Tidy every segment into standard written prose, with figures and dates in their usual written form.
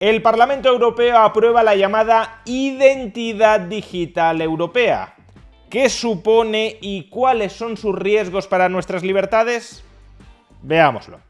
El Parlamento Europeo aprueba la llamada Identidad Digital Europea. ¿Qué supone y cuáles son sus riesgos para nuestras libertades? Veámoslo.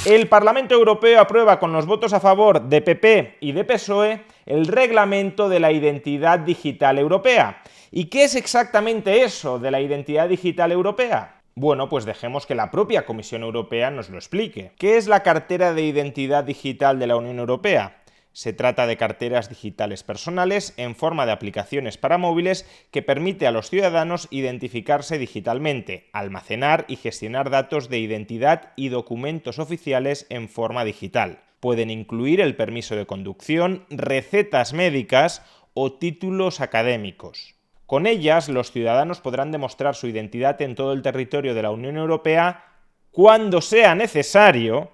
El Parlamento Europeo aprueba con los votos a favor de PP y de PSOE el Reglamento de la Identidad Digital Europea. ¿Y qué es exactamente eso de la Identidad Digital Europea? Bueno, pues dejemos que la propia Comisión Europea nos lo explique. ¿Qué es la cartera de identidad digital de la Unión Europea? Se trata de carteras digitales personales en forma de aplicaciones para móviles que permite a los ciudadanos identificarse digitalmente, almacenar y gestionar datos de identidad y documentos oficiales en forma digital. Pueden incluir el permiso de conducción, recetas médicas o títulos académicos. Con ellas, los ciudadanos podrán demostrar su identidad en todo el territorio de la Unión Europea cuando sea necesario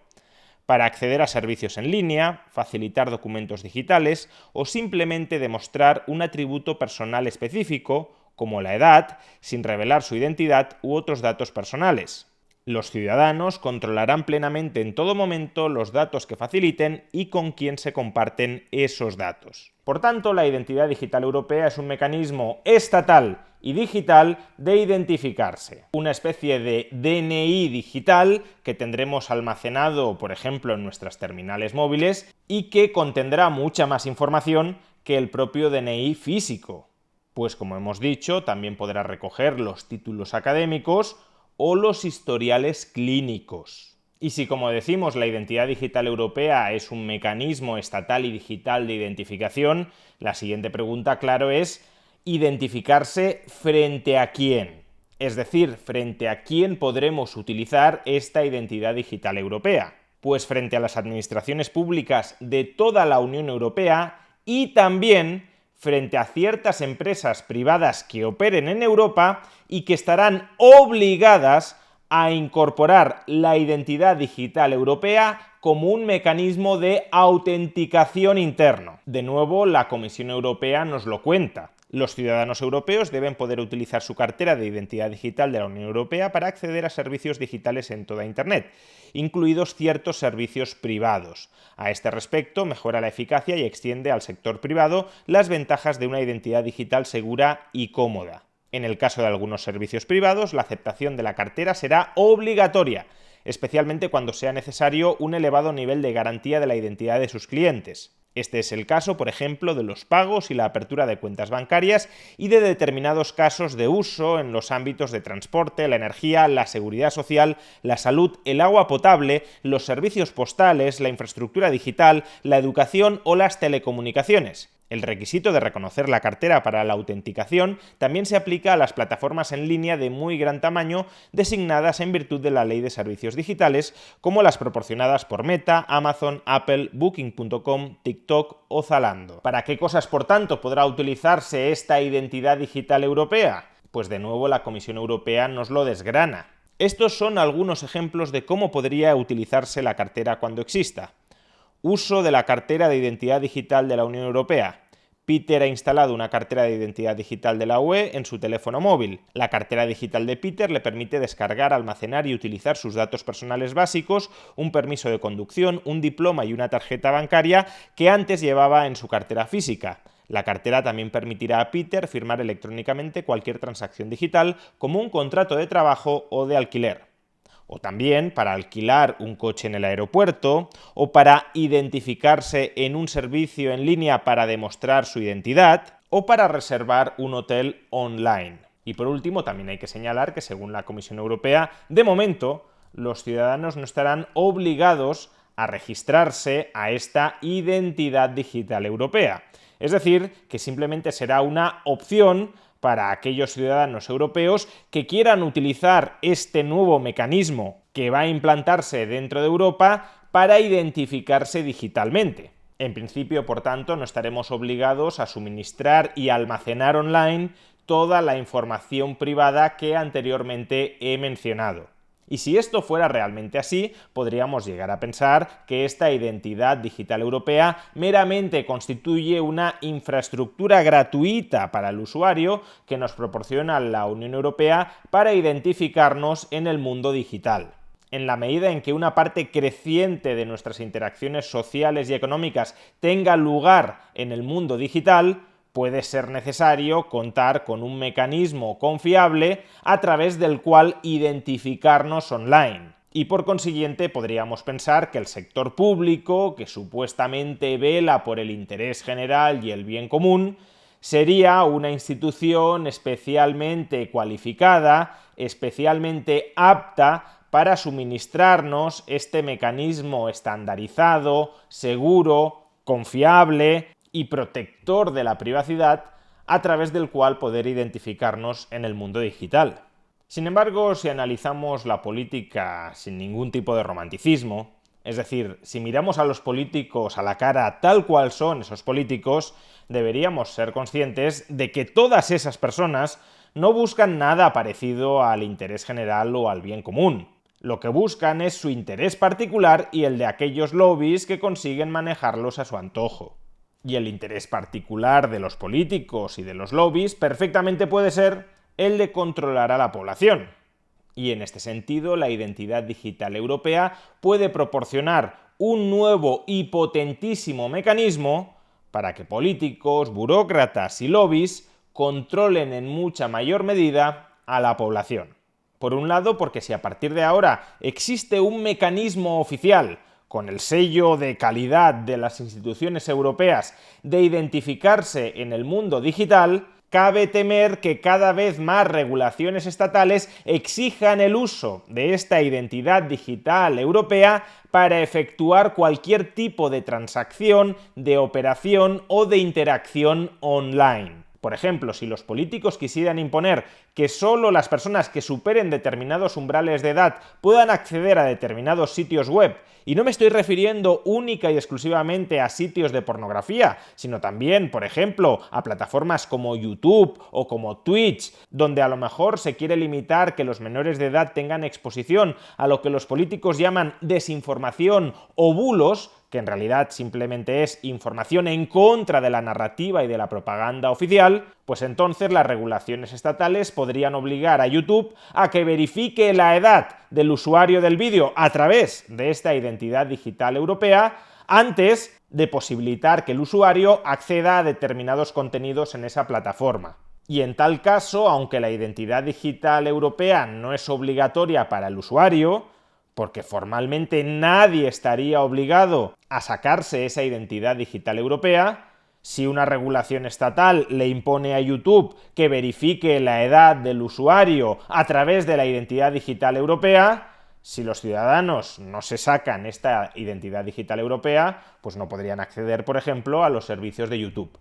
para acceder a servicios en línea, facilitar documentos digitales o simplemente demostrar un atributo personal específico, como la edad, sin revelar su identidad u otros datos personales. Los ciudadanos controlarán plenamente en todo momento los datos que faciliten y con quién se comparten esos datos. Por tanto, la identidad digital europea es un mecanismo estatal y digital de identificarse. Una especie de DNI digital que tendremos almacenado, por ejemplo, en nuestras terminales móviles y que contendrá mucha más información que el propio DNI físico. Pues como hemos dicho, también podrá recoger los títulos académicos o los historiales clínicos. Y si, como decimos, la identidad digital europea es un mecanismo estatal y digital de identificación, la siguiente pregunta, claro, es ¿identificarse frente a quién? Es decir, ¿frente a quién podremos utilizar esta identidad digital europea? Pues frente a las administraciones públicas de toda la Unión Europea y también frente a ciertas empresas privadas que operen en Europa y que estarán obligadas a incorporar la identidad digital europea como un mecanismo de autenticación interno. De nuevo, la Comisión Europea nos lo cuenta. Los ciudadanos europeos deben poder utilizar su cartera de identidad digital de la Unión Europea para acceder a servicios digitales en toda Internet, incluidos ciertos servicios privados. A este respecto, mejora la eficacia y extiende al sector privado las ventajas de una identidad digital segura y cómoda. En el caso de algunos servicios privados, la aceptación de la cartera será obligatoria, especialmente cuando sea necesario un elevado nivel de garantía de la identidad de sus clientes. Este es el caso, por ejemplo, de los pagos y la apertura de cuentas bancarias y de determinados casos de uso en los ámbitos de transporte, la energía, la seguridad social, la salud, el agua potable, los servicios postales, la infraestructura digital, la educación o las telecomunicaciones. El requisito de reconocer la cartera para la autenticación también se aplica a las plataformas en línea de muy gran tamaño designadas en virtud de la Ley de Servicios Digitales, como las proporcionadas por Meta, Amazon, Apple, Booking.com, TikTok o Zalando. ¿Para qué cosas, por tanto, podrá utilizarse esta identidad digital europea? Pues de nuevo la Comisión Europea nos lo desgrana. Estos son algunos ejemplos de cómo podría utilizarse la cartera cuando exista. Uso de la cartera de identidad digital de la Unión Europea. Peter ha instalado una cartera de identidad digital de la UE en su teléfono móvil. La cartera digital de Peter le permite descargar, almacenar y utilizar sus datos personales básicos, un permiso de conducción, un diploma y una tarjeta bancaria que antes llevaba en su cartera física. La cartera también permitirá a Peter firmar electrónicamente cualquier transacción digital, como un contrato de trabajo o de alquiler. O también para alquilar un coche en el aeropuerto, o para identificarse en un servicio en línea para demostrar su identidad, o para reservar un hotel online. Y por último, también hay que señalar que según la Comisión Europea, de momento, los ciudadanos no estarán obligados a registrarse a esta identidad digital europea. Es decir, que simplemente será una opción para aquellos ciudadanos europeos que quieran utilizar este nuevo mecanismo que va a implantarse dentro de Europa para identificarse digitalmente. En principio, por tanto, no estaremos obligados a suministrar y almacenar online toda la información privada que anteriormente he mencionado. Y si esto fuera realmente así, podríamos llegar a pensar que esta identidad digital europea meramente constituye una infraestructura gratuita para el usuario que nos proporciona la Unión Europea para identificarnos en el mundo digital. En la medida en que una parte creciente de nuestras interacciones sociales y económicas tenga lugar en el mundo digital, puede ser necesario contar con un mecanismo confiable a través del cual identificarnos online. Y por consiguiente podríamos pensar que el sector público, que supuestamente vela por el interés general y el bien común, sería una institución especialmente cualificada, especialmente apta para suministrarnos este mecanismo estandarizado, seguro, confiable y protector de la privacidad a través del cual poder identificarnos en el mundo digital. Sin embargo, si analizamos la política sin ningún tipo de romanticismo, es decir, si miramos a los políticos a la cara tal cual son esos políticos, deberíamos ser conscientes de que todas esas personas no buscan nada parecido al interés general o al bien común. Lo que buscan es su interés particular y el de aquellos lobbies que consiguen manejarlos a su antojo. Y el interés particular de los políticos y de los lobbies perfectamente puede ser el de controlar a la población. Y en este sentido, la identidad digital europea puede proporcionar un nuevo y potentísimo mecanismo para que políticos, burócratas y lobbies controlen en mucha mayor medida a la población. Por un lado, porque si a partir de ahora existe un mecanismo oficial con el sello de calidad de las instituciones europeas de identificarse en el mundo digital, cabe temer que cada vez más regulaciones estatales exijan el uso de esta identidad digital europea para efectuar cualquier tipo de transacción, de operación o de interacción online. Por ejemplo, si los políticos quisieran imponer que solo las personas que superen determinados umbrales de edad puedan acceder a determinados sitios web, y no me estoy refiriendo única y exclusivamente a sitios de pornografía, sino también, por ejemplo, a plataformas como YouTube o como Twitch, donde a lo mejor se quiere limitar que los menores de edad tengan exposición a lo que los políticos llaman desinformación o bulos, que en realidad simplemente es información en contra de la narrativa y de la propaganda oficial, pues entonces las regulaciones estatales podrían obligar a YouTube a que verifique la edad del usuario del vídeo a través de esta identidad digital europea antes de posibilitar que el usuario acceda a determinados contenidos en esa plataforma. Y en tal caso, aunque la identidad digital europea no es obligatoria para el usuario, porque formalmente nadie estaría obligado a sacarse esa identidad digital europea, si una regulación estatal le impone a YouTube que verifique la edad del usuario a través de la identidad digital europea, si los ciudadanos no se sacan esta identidad digital europea, pues no podrían acceder, por ejemplo, a los servicios de YouTube.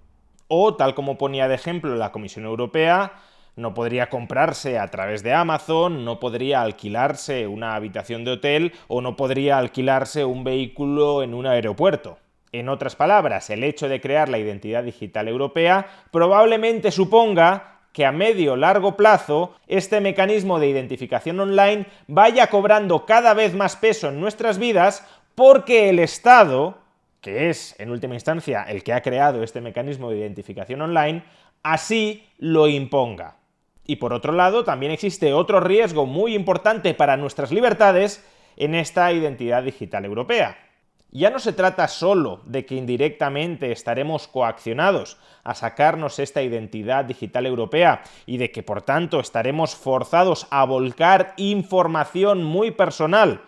O, tal como ponía de ejemplo la Comisión Europea, no podría comprarse a través de Amazon, no podría alquilarse una habitación de hotel o no podría alquilarse un vehículo en un aeropuerto. En otras palabras, el hecho de crear la identidad digital europea probablemente suponga que a medio o largo plazo este mecanismo de identificación online vaya cobrando cada vez más peso en nuestras vidas porque el Estado, que es en última instancia el que ha creado este mecanismo de identificación online, así lo imponga. Y por otro lado, también existe otro riesgo muy importante para nuestras libertades en esta identidad digital europea. Ya no se trata solo de que indirectamente estaremos coaccionados a sacarnos esta identidad digital europea y de que por tanto estaremos forzados a volcar información muy personal,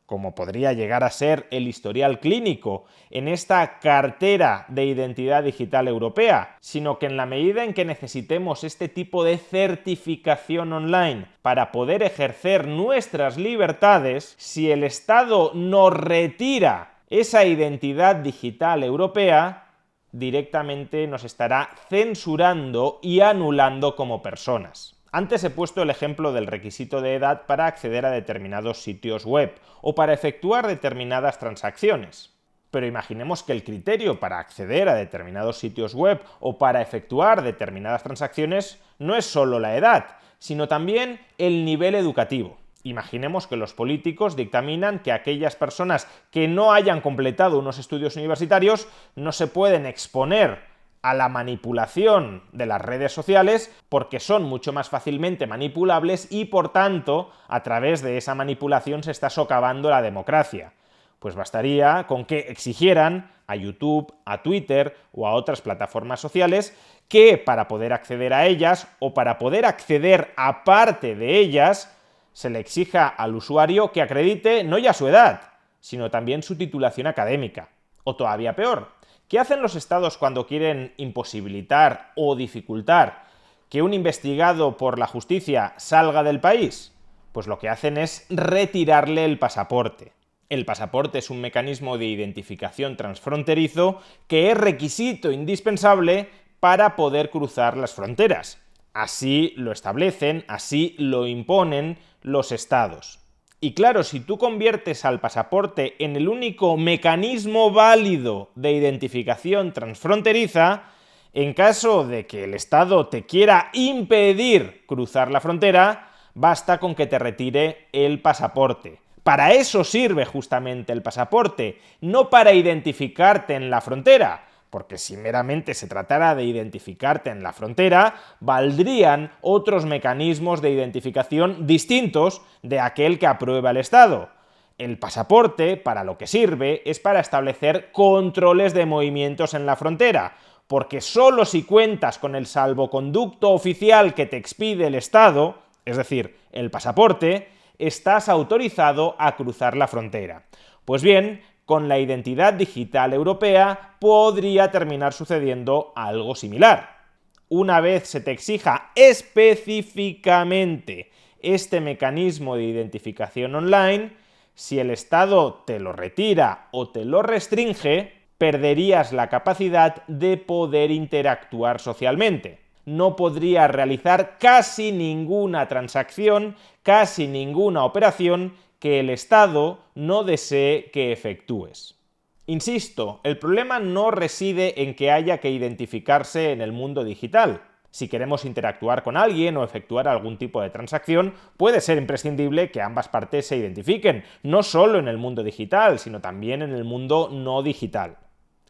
como podría llegar a ser el historial clínico, en esta cartera de identidad digital europea, sino que en la medida en que necesitemos este tipo de certificación online para poder ejercer nuestras libertades, si el Estado nos retira esa identidad digital europea, directamente nos estará censurando y anulando como personas. Antes he puesto el ejemplo del requisito de edad para acceder a determinados sitios web o para efectuar determinadas transacciones. Pero imaginemos que el criterio para acceder a determinados sitios web o para efectuar determinadas transacciones no es solo la edad, sino también el nivel educativo. Imaginemos que los políticos dictaminan que aquellas personas que no hayan completado unos estudios universitarios no se pueden exponer a la manipulación de las redes sociales porque son mucho más fácilmente manipulables y, por tanto, a través de esa manipulación se está socavando la democracia. Pues bastaría con que exigieran a YouTube, a Twitter o a otras plataformas sociales que para poder acceder a ellas o para poder acceder a parte de ellas se le exija al usuario que acredite no ya su edad, sino también su titulación académica. O todavía peor, ¿qué hacen los estados cuando quieren imposibilitar o dificultar que un investigado por la justicia salga del país? Pues lo que hacen es retirarle el pasaporte. El pasaporte es un mecanismo de identificación transfronterizo que es requisito indispensable para poder cruzar las fronteras. Así lo establecen, así lo imponen los estados. Y claro, si tú conviertes al pasaporte en el único mecanismo válido de identificación transfronteriza, en caso de que el Estado te quiera impedir cruzar la frontera, basta con que te retire el pasaporte. Para eso sirve justamente el pasaporte, no para identificarte en la frontera, porque si meramente se tratara de identificarte en la frontera, valdrían otros mecanismos de identificación distintos de aquel que aprueba el Estado. El pasaporte, para lo que sirve, es para establecer controles de movimientos en la frontera, porque solo si cuentas con el salvoconducto oficial que te expide el Estado, es decir, el pasaporte, estás autorizado a cruzar la frontera. Pues bien, con la identidad digital europea podría terminar sucediendo algo similar. Una vez se te exija específicamente este mecanismo de identificación online, si el Estado te lo retira o te lo restringe, perderías la capacidad de poder interactuar socialmente. No podrías realizar casi ninguna transacción, casi ninguna operación que el Estado no desee que efectúes. Insisto, el problema no reside en que haya que identificarse en el mundo digital. Si queremos interactuar con alguien o efectuar algún tipo de transacción, puede ser imprescindible que ambas partes se identifiquen, no solo en el mundo digital, sino también en el mundo no digital.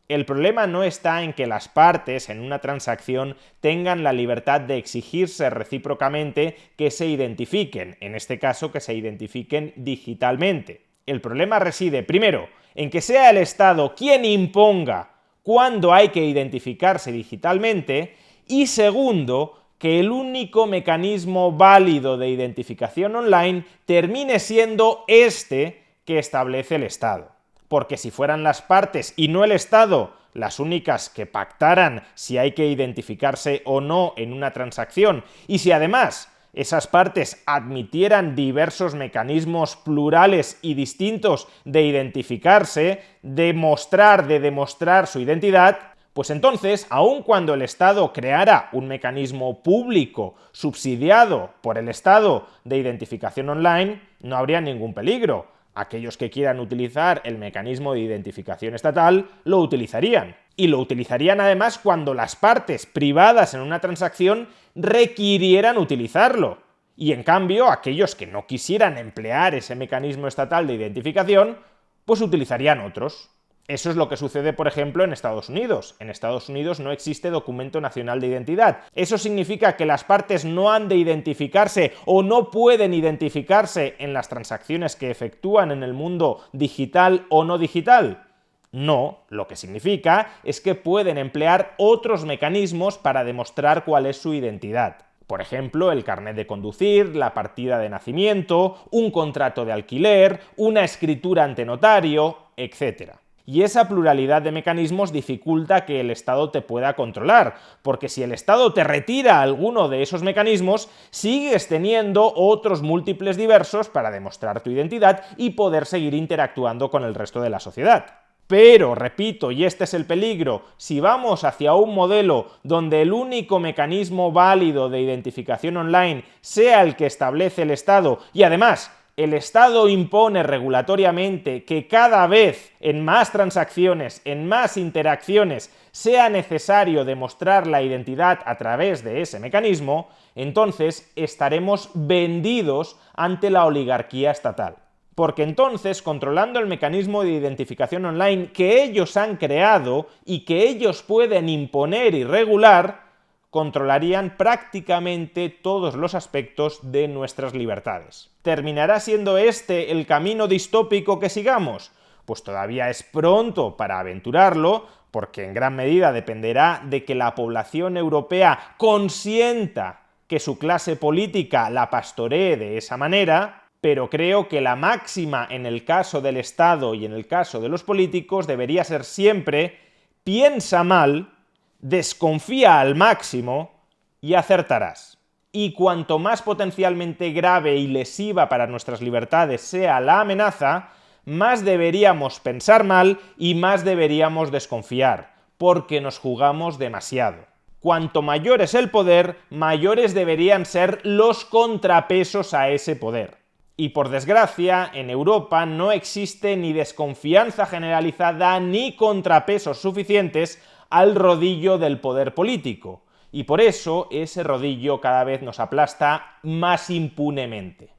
El problema no está en que las partes en una transacción tengan la libertad de exigirse recíprocamente que se identifiquen, en este caso que se identifiquen digitalmente. El problema reside, primero, en que sea el Estado quien imponga cuándo hay que identificarse digitalmente y segundo, que el único mecanismo válido de identificación online termine siendo este que establece el Estado. Porque si fueran las partes y no el Estado las únicas que pactaran si hay que identificarse o no en una transacción, y si además esas partes admitieran diversos mecanismos plurales y distintos de identificarse, de demostrar su identidad, pues entonces, aun cuando el Estado creara un mecanismo público subsidiado por el Estado de identificación online, no habría ningún peligro. Aquellos que quieran utilizar el mecanismo de identificación estatal lo utilizarían. Y lo utilizarían además cuando las partes privadas en una transacción requirieran utilizarlo. Y en cambio, aquellos que no quisieran emplear ese mecanismo estatal de identificación, pues utilizarían otros. Eso es lo que sucede, por ejemplo, en Estados Unidos. En Estados Unidos no existe documento nacional de identidad. Eso significa que las partes no han de identificarse o no pueden identificarse en las transacciones que efectúan en el mundo digital o no digital. No, lo que significa es que pueden emplear otros mecanismos para demostrar cuál es su identidad. Por ejemplo, el carnet de conducir, la partida de nacimiento, un contrato de alquiler, una escritura ante notario, etc. Y esa pluralidad de mecanismos dificulta que el Estado te pueda controlar, porque si el Estado te retira alguno de esos mecanismos, sigues teniendo otros múltiples diversos para demostrar tu identidad y poder seguir interactuando con el resto de la sociedad. Pero, repito, y este es el peligro, si vamos hacia un modelo donde el único mecanismo válido de identificación online sea el que establece el Estado y además el Estado impone regulatoriamente que cada vez en más transacciones, en más interacciones, sea necesario demostrar la identidad a través de ese mecanismo, entonces estaremos vendidos ante la oligarquía estatal. porque entonces, controlando el mecanismo de identificación online que ellos han creado y que ellos pueden imponer y regular, controlarían prácticamente todos los aspectos de nuestras libertades. ¿Terminará siendo este el camino distópico que sigamos? Pues todavía es pronto para aventurarlo, porque en gran medida dependerá de que la población europea consienta que su clase política la pastoree de esa manera, pero creo que la máxima en el caso del Estado y en el caso de los políticos debería ser siempre: piensa mal, desconfía al máximo y acertarás. Y cuanto más potencialmente grave y lesiva para nuestras libertades sea la amenaza, más deberíamos pensar mal y más deberíamos desconfiar, porque nos jugamos demasiado. Cuanto mayor es el poder, mayores deberían ser los contrapesos a ese poder. Y por desgracia, en Europa no existe ni desconfianza generalizada ni contrapesos suficientes al rodillo del poder político. Y por eso ese rodillo cada vez nos aplasta más impunemente.